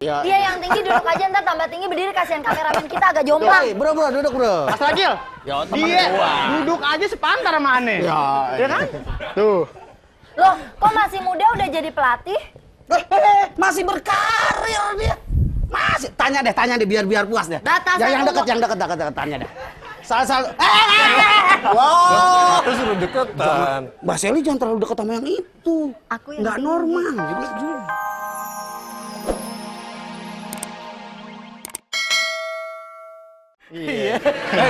Ya. Dia yang tinggi duduk aja, ntar tambah tinggi berdiri, kasihan kameramen kita agak jomplang. Bro, duduk bro. Mas Ragil, Ya, temen dia gua. duduk aja sepantar sama Ane. Ya kan? Tuh. Loh, kok masih muda udah jadi pelatih? Masih berkarir dia. Masih tanya deh biar puas deh. Batasan Yang umur. deket tanya deh. Salah. Wow. Terus udah deketan. Mbak Selly jangan terlalu dekat sama yang itu. Aku yang nggak tinggi. normal. Jadi Iya.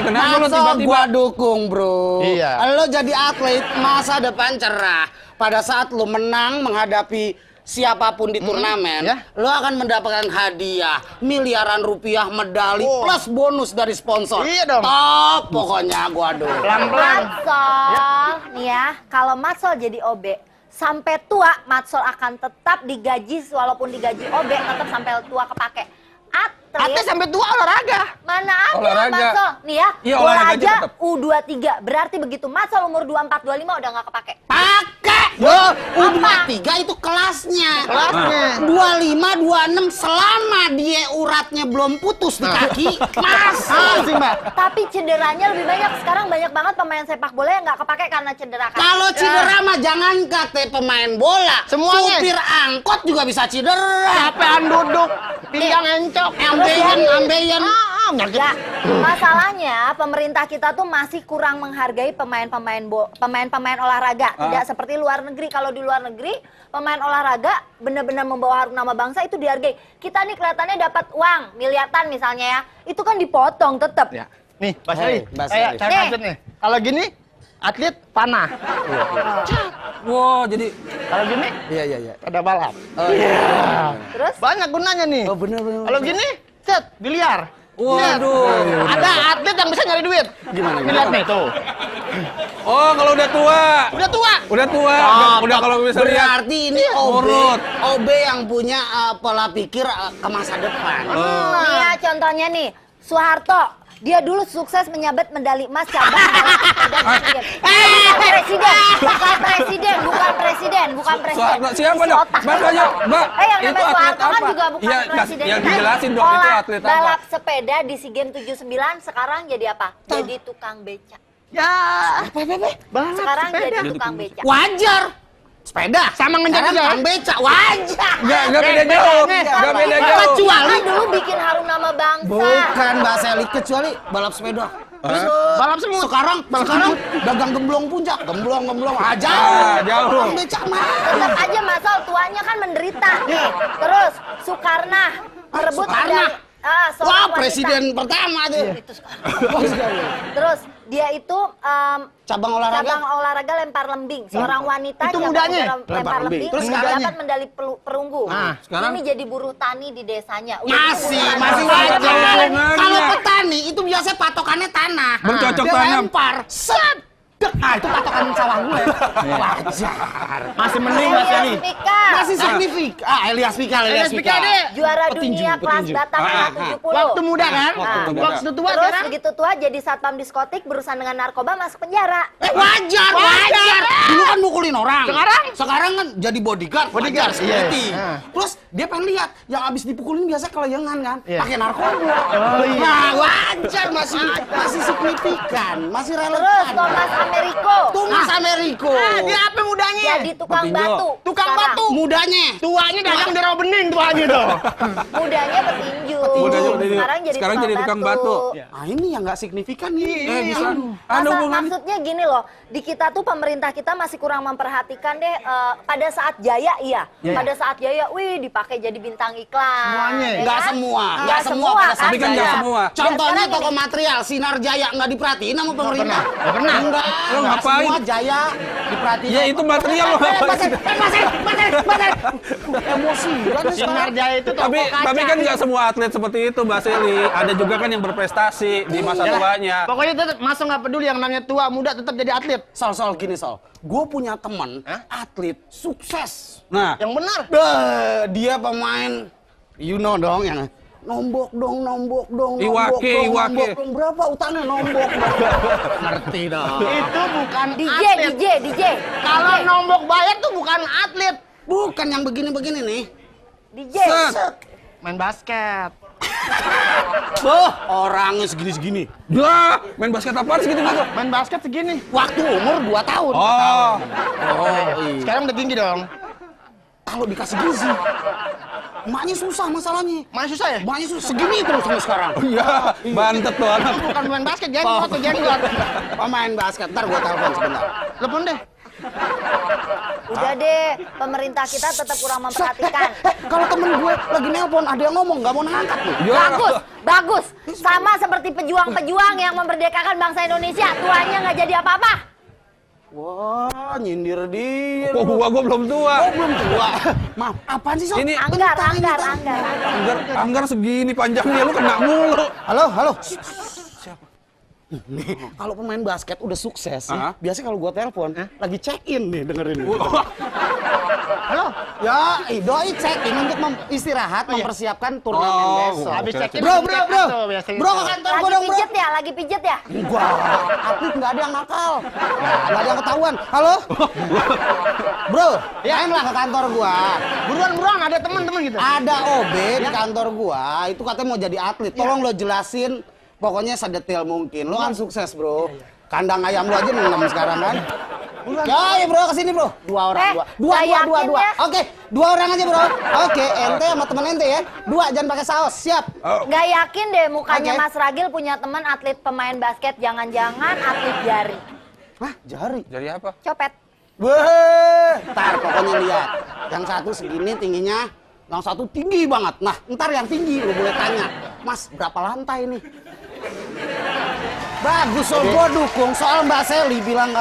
Kenapa lu masa tiba-tiba? gua dukung, bro. Iya. Lo jadi atlet, masa depan cerah. Pada saat lo menang menghadapi siapapun di turnamen, ya. lo akan mendapatkan hadiah miliaran rupiah, medali plus bonus dari sponsor. Iya dong. Top pokoknya gua dukung. Pelan-pelan. Matsol, nih ya, kalau Matsol jadi OB, sampai tua Matsol akan tetap digaji, walaupun digaji OB, tetap sampai tua kepake. Atlet sampai tua olahraga. Mana ada Olahraga. Matsol? Nih ya, Iya, bola olahraga aja tetap. U23, berarti begitu Matsol umur 24, 25 udah nggak kepake. Pakai. U23 itu kelasnya. Kelasnya. 25, 26 selama dia uratnya belum putus di kaki, masih. Mbak. Tapi cederanya lebih banyak. Sekarang banyak banget pemain sepak bola yang nggak kepake karena cedera kaki. Kalau cedera mah jangan kate pemain bola, Semuanya. supir angkot juga bisa cedera. Capean duduk, pinggang encok. Ambeien. Enggak. Masalahnya pemerintah kita tuh masih kurang menghargai pemain-pemain olahraga. Tidak seperti luar negeri. Kalau di luar negeri pemain olahraga benar-benar membawa harum nama bangsa itu dihargai. Kita nih kelihatannya dapat uang miliaran misalnya ya. Itu kan dipotong tetap. Ya. Nih, Mbak Selly, Mbak kayak Selly. cara Nih. atlet nih. Kalau gini, atlet panah. Wow, jadi Kalau gini, Iya. ada balap. Terus Banyak gunanya nih. Oh bener. Kalau gini, set, biliar. waduh. Ada atlet yang bisa nyari duit. Gimana? Lihat nih, tuh. Oh, kalau udah tua. Udah tua. Udah tua. Udah kalau bisa lihat. Berarti ini Urut. OB yang punya pola pikir ke masa depan. nih ya contohnya nih, Soeharto. Dia dulu sukses menyabet medali emas cabang bukan presiden. Soeharto, siapa Isi dong? otak. Mbak tanya, Mbak, Yang itu namanya atlet Soeharto kan apa? juga bukan Iya, presiden. yang dijelasin dong itu atlet apa? Balap sepeda di SEA Games 79 sekarang jadi apa? Jadi tukang beca. Ya. Balap Sekarang sepeda. jadi tukang beca. Wajar. Sepeda Sama ngejar sekarang juga. tukang beca, wajar. Nggak beda jauh. Nggak beda jauh. Kecuali Kan dulu bikin harum nama bangsa. bukan Mbak Selly, kecuali balap sepeda. Balap semut. Sekarang dagang gemblong puncak, gemblong aja. Jauh. Tukang beca mah. Tetap aja Masal tuanya kan menderita. Nih, terus Soekarno merebut Soekarno. medali. Seorang Wah, wanita. presiden pertama tuh. Itu Soekarno. Terus dia itu Cabang olahraga. cabang olahraga lempar lembing. Seorang wanita Itu cabang mudanya. olahraga lempar lembing. Terus Dapat sekarangnya? medali perunggu. Nah, sekarang? Ini jadi buruh tani di desanya. Udah Masih itu buruh tani. wajar. hubungannya? Kalau petani itu biasanya patokannya tanah. Bercocok Dia tanam. lempar. Set. Ah, itu patokan sawah gue. Wajar. Masih mending Mas Selly. Elias Pikal. Masih signifikan. Elias Pikal. deh. Juara Petinju, dunia kelas petinju. batang Ah, 70. Waktu muda kan? Waktu muda. Waktu tua Terus sekarang. begitu tua jadi satpam diskotik berurusan dengan narkoba masuk penjara. Wajar. Dulu kan mukulin orang. Sekarang? kan jadi bodyguard. Bodyguard, wajar, iya. security. Nah. Terus dia pengen lihat yang abis dipukulin biasa kelayangan kan, Iya. pakai narkoba. Oh, iya. Nah, wajar masih signifikan, masih Terus relevan. Thomas Americo. Thomas Americo. Dia apa mudanya? Jadi tukang Petinju. batu. Tukang sekarang. batu. Mudanya. Tuanya dagang di rawa bening tuanya tuh. Mudanya petinju. Mudanya petinju. Sekarang jadi tukang batu. Ah, ini yang nggak signifikan nih. Bisa. Ada hubungannya. Maksudnya gini loh, di kita tuh pemerintah kita masih kurang memperhatikan deh. Pada saat jaya iya, pada saat jaya, wih dipakai jadi bintang iklan. Semuanya. ya Nggak kan? semua, Nggak nggak semua semua pada kan, saat Tapi kan nggak jaya. semua. Contohnya Ya, toko sekarang material Sinar Jaya nggak diperhatiin sama pemerintah. Nggak pernah. Enggak. Lo ngapain? Semua Jaya diperhatiin. Ya itu material lo ngapain? Emosi. Sinar Jaya itu toko kaca. Tapi kan nggak semua atlet seperti itu, Mbak Selly. Ada juga kan yang berprestasi di masa tuanya. Pokoknya tetap masa nggak peduli yang namanya tua muda tetap jadi atlet. Sol gini Sol. Gue punya teman atlet sukses. Nah, Yang benar. Dia pemain, you know dong yang nombok dong. Iwake. Berapa utangnya nombok? Ngerti dong. Itu bukan DJ, atlet. DJ. Kalau nombok bayar tuh bukan atlet. Bukan yang begini-begini nih. DJ. set. Main basket. Boh, orangnya segini-segini. Ya, main basket apaan segitu gitu? Main basket segini. Waktu umur 2 tahun. Oh, Iya. Sekarang udah tinggi dong. Kalau dikasih gizi, emaknya susah masalahnya. Mana susah ya? Emaknya susah. Segini terus sampai sekarang. iya, bantet tuh anak. Bukan main basket, jenggot tuh jenggot. Pemain basket. Ntar gua telepon sebentar. Telepon deh. Udah deh, pemerintah kita tetap kurang memperhatikan. Kalau temen gue lagi nelpon, ada yang ngomong, nggak mau ngangkat nih. Ya. Bagus, bagus. Sama seperti pejuang-pejuang yang memerdekakan bangsa Indonesia, tuanya nggak jadi apa-apa. Wah, nyindir dia. Oh, gua belum tua. Oh, belum tua. Maaf, apaan sih, Sob? Ini Anggar, Bentar, ini anggar, kan. anggar. Anggar segini panjangnya lu kena mulu. Halo, halo. Nih, kalau pemain basket udah sukses, Hah? biasanya kalau gua telepon, lagi check in nih dengerin. Halo. Ya, doi check in untuk istirahat, mempersiapkan turnamen Oh, besok. Habis check in. Bro, biasanya. bro ke kantor gua Lagi dong, bro. pijet ya, lagi pijet ya. Enggak, atlet nggak ada yang nakal, nggak ada yang ketahuan. Halo, bro, main lah ke kantor gua. Buruan, ada teman-teman gitu. Ada OB di kantor gua, itu katanya mau jadi atlet. Tolong lo jelasin, pokoknya sedetail mungkin. Lo kan sukses, bro. Kandang ayam lo aja 6 sekarang kan. Ya, bro, kesini bro. 2 orang, dua. nggak yakin ya? Oke, 2 orang aja bro. Oke, ente sama temen ente ya. 2, jangan pakai saus. Siap. Nggak yakin deh mukanya Oke. Mas Ragil punya teman atlet pemain basket, jangan-jangan atlet jari. Hah, jari. Jadi apa? Copet. Weh, ntar pokoknya lihat. Yang satu segini tingginya, yang satu tinggi banget. Nah, ntar yang tinggi lo boleh tanya, Mas berapa lantai nih? Bagus, so gua dukung. Soal Mbak Seli bilang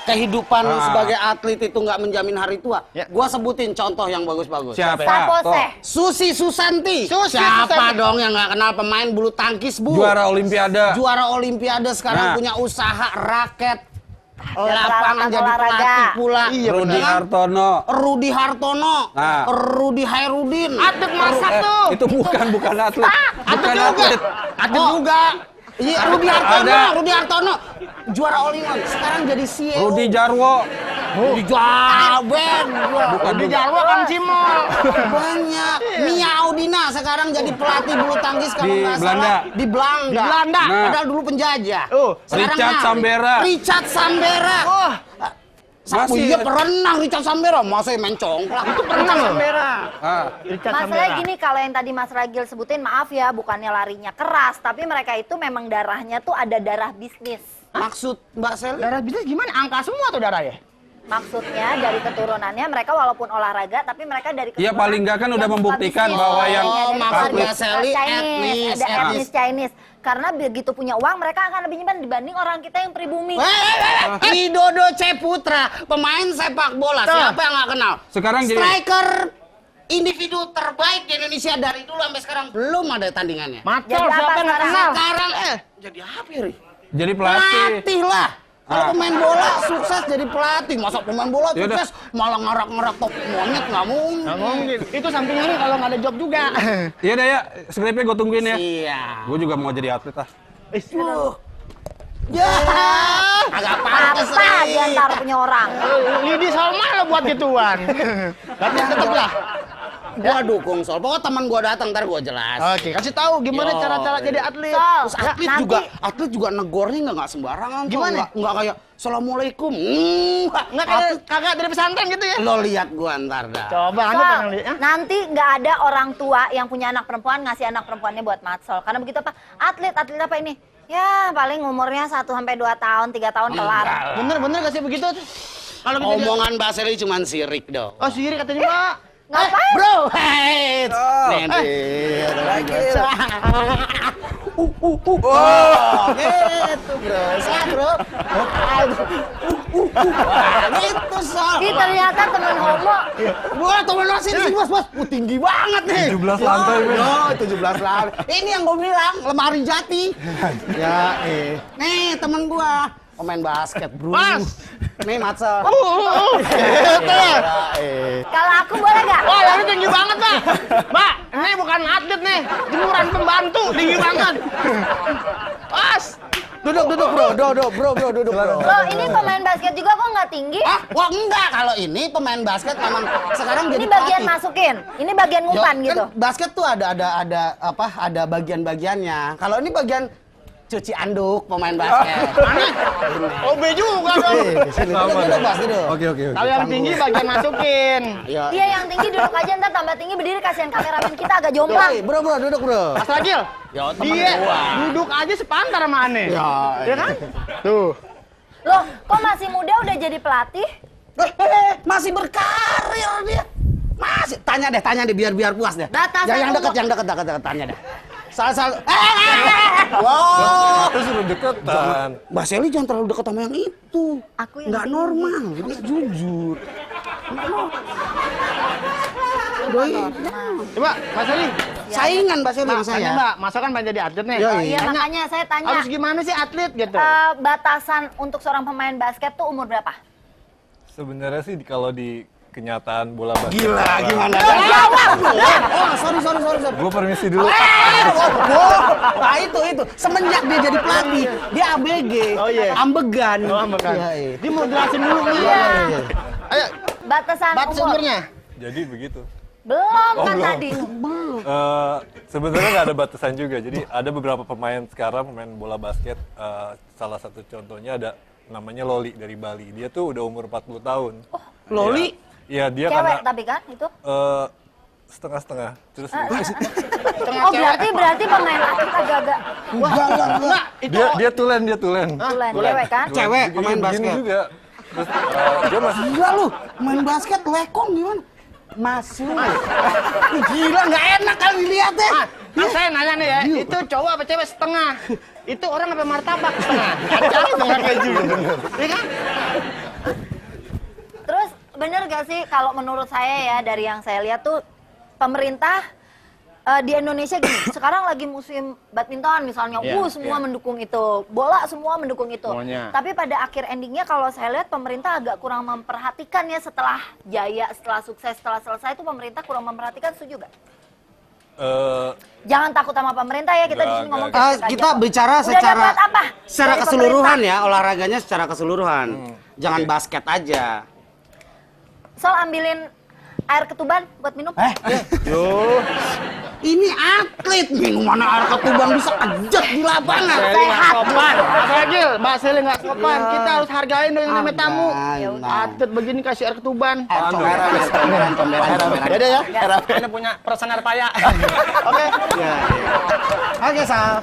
kehidupan sebagai atlet itu nggak menjamin hari tua. Ya. Gua sebutin contoh yang bagus-bagus. Siapa? Sapose. Susi Susanti. Susi Siapa Susanti. dong yang nggak kenal pemain bulu tangkis, Bu? Juara Olimpiade. Juara Olimpiade sekarang Nah. punya usaha raket. Dan Lapangan jadi olahraga. pelatih pula. Iya, Rudi Dengan Hartono. Rudi Hartono, Nah. Rudi Hairudin. Atlet masak tuh. Itu bukan atlet. Bukan atlet. Atlet juga. Iya, Rudi Hartono, Ada. Rudi Hartono. Juara Olimpiade, sekarang jadi CEO. Rudi Jarwo. Rudi Jaben. Bukan Di juga. Jarwo kan Cimol. Banyak. Mia Audina sekarang jadi pelatih bulu tangkis kalau Di nggak Belanda. salah. Di Belanda. Di Belanda. Nah. Padahal dulu penjajah. Sekarang Richard nah, Sambera. Richard Sambera. Wah, Masih. Iya, perenang Richard Sambera. Masa main congklak. Itu pernah loh. Ah. Masalahnya gini, kalau yang tadi Mas Ragil sebutin, maaf ya, bukannya larinya keras, tapi mereka itu memang darahnya tuh ada darah bisnis. Maksud Mbak Sel? Darah bisnis gimana? Angka semua tuh darah ya? Maksudnya dari keturunannya mereka walaupun olahraga, tapi mereka dari keturunan Iya, paling nggak kan udah yang suka membuktikan bisnis. bahwa yang Iya, dari maksud keluarga Mbak Sally Chinese, etnis, ada etnis Chinese. Karena begitu punya uang, mereka akan lebih nyimpan dibanding orang kita yang pribumi. Widodo Ceputra, pemain sepak bola. Tuh. Siapa yang nggak kenal? Sekarang jadi- striker individu terbaik di Indonesia dari dulu sampai sekarang belum ada tandingannya. Macol, Jadi apa siapa yang nggak sekarang? kenal? Sekarang jadi apa ya, Ri? Jadi pelatih. Pelatih lah. Kalau pemain bola sukses jadi pelatih, masa pemain bola Yaudah. sukses malah ngarak-ngarak top monyet nggak mungkin. Nggak mungkin. Itu sampingannya kalau nggak ada job juga. Iya deh ya, skripnya gue tungguin ya. Iya. Gue juga mau jadi atlet ah. Ya, agak pantas Apa aja ntar punya orang. Lidi Salma lo buat gituan. Tapi tetep lah. Gua dukung Sol. Pokoknya teman gua datang ntar gua jelas. Oke, kasih tahu gimana Yo. cara-cara jadi atlet. Sol, Terus atlet nanti juga negornya nggak sembarangan. Sol. Gimana? Nggak kayak Assalamualaikum. Nggak kayak kakak dari pesantren gitu ya? Lo lihat gua ntar dah. Coba anda Sol, pengen lihat. Hah? nanti nggak ada orang tua yang punya anak perempuan ngasih anak perempuannya buat Matsol. Karena begitu apa? Atlet apa ini? Ya paling umurnya 1-2 tahun, 3 tahun kelar. Bener gak sih begitu? Kalau bisa dia- Omongan Mbak Seli cuma sirik dong. Oh sendiri katanya Mbak. Ngapain? Bro, hey, Nanti. Gitu bro, sehat bro. Gitu Sol. Ih, ternyata temen homo. Gua temen lo sini bos. Tinggi banget nih. 17 lantai, Ben. Yo, 17 lantai. Ini yang gua bilang, lemari jati. Ya, Nih, temen gua. Pemain basket, bro. Mas. Nih, Matsel. Gitu ya. Kalau aku boleh nggak? Wah, ini tinggi banget, Mbak. Mbak, ini bukan atlet nih. Jemuran pembantu, tinggi banget. Mas. Duduk bro, duduk bro. Loh, ini pemain basket juga kok nggak tinggi? Ah, wah enggak, kalau ini pemain basket memang sekarang jadi Ini bagian pelatih. masukin, ini bagian ngumpan Yo, gitu. Kan basket tuh ada bagian-bagiannya. Kalau ini bagian cuci anduk pemain basket. Aneh. OB juga dong. Sini, duduk, Bas, duduk. Oke. Kalau yang tinggi bagian masukin. Iya. Dia yang tinggi duduk aja, ntar tambah tinggi berdiri, kasihan kameramen kita agak jomplang. Bro, duduk bro. Mas Ragil, Ya, temen dia gua. duduk aja sepantar sama Aneh. Ya, Ya kan? Tuh. Loh, kok masih muda udah jadi pelatih? masih berkarir dia. Masih tanya deh biar puas deh. Batasan yang umur. deket tanya deh. Salah. Wow. Terus udah deketan. Mbak Sally jangan terlalu dekat sama yang itu. Aku yang nggak tinggi. normal, dia jujur. Doi, Coba, Mas Ali. saingan Mbak Sally sama Tanya saya. Mbak, Masa kan pengen jadi atlet nih. Yoi. Iya, Tanya, makanya saya tanya. harus gimana sih atlet gitu? Batasan untuk seorang pemain basket tuh umur berapa? Sebenarnya sih kalau di kenyataan bola basket. Gila, gimana? Oh, sorry. Gue permisi dulu. Nah itu semenjak dia jadi pelatih dia ABG, Oh, iya. ambegan. Oh, ambegan. Iya. Dia mau jelasin dulu nih. Iya. Ayo, Batasan batas umur. umurnya. Jadi begitu. Belum kan belum. tadi. Sebenarnya nggak ada batasan juga. Jadi ada beberapa pemain sekarang pemain bola basket. Salah satu contohnya ada namanya Loli dari Bali. Dia tuh udah umur 40 tahun. Loli? Iya dia Cewek karena tapi kan itu? setengah-setengah. Terus Oh, berarti pemain atlet agak-agak Enggak. dia tulen. tulen, cewek kan? Cewek, Begini- pemain begini basket. juga. Terus dia masih Gila lu, main basket lekong gimana? Masuk. Gila, nggak enak kali dilihatnya. Nah, saya nanya nih ya, itu cowok apa cewek setengah? Itu orang apa martabak setengah? Kacang setengah keju. Iya kan? Terus bener gak sih kalau menurut saya ya dari yang saya lihat tuh pemerintah di Indonesia gini, sekarang lagi musim badminton misalnya, Iya, semua mendukung itu, bola semua mendukung itu. Semuanya. Tapi pada akhir endingnya kalau saya lihat pemerintah agak kurang memperhatikan ya setelah jaya, setelah sukses, setelah selesai itu pemerintah kurang memperhatikan, setuju gak? Jangan Jangan takut sama pemerintah ya, kita di sini ngomong Nggak. aja Kita kok. bicara Udah dapat apa? secara dari keseluruhan pemerintah? ya, olahraganya secara keseluruhan. Jangan Oke. basket aja. Sol ambilin air ketuban buat minum. Ini atlet, minuman air ketuban bisa kejat di lapangan. Sally nggak sopan. Mas Ragil, Mbak Sally nggak sopan. Kita harus hargain dong yang namanya tamu. Ya udah. Atlet begini kasih air ketuban. Comberan. Beda ya? Anda punya perasaan air payah. Oke. Oke, Sal.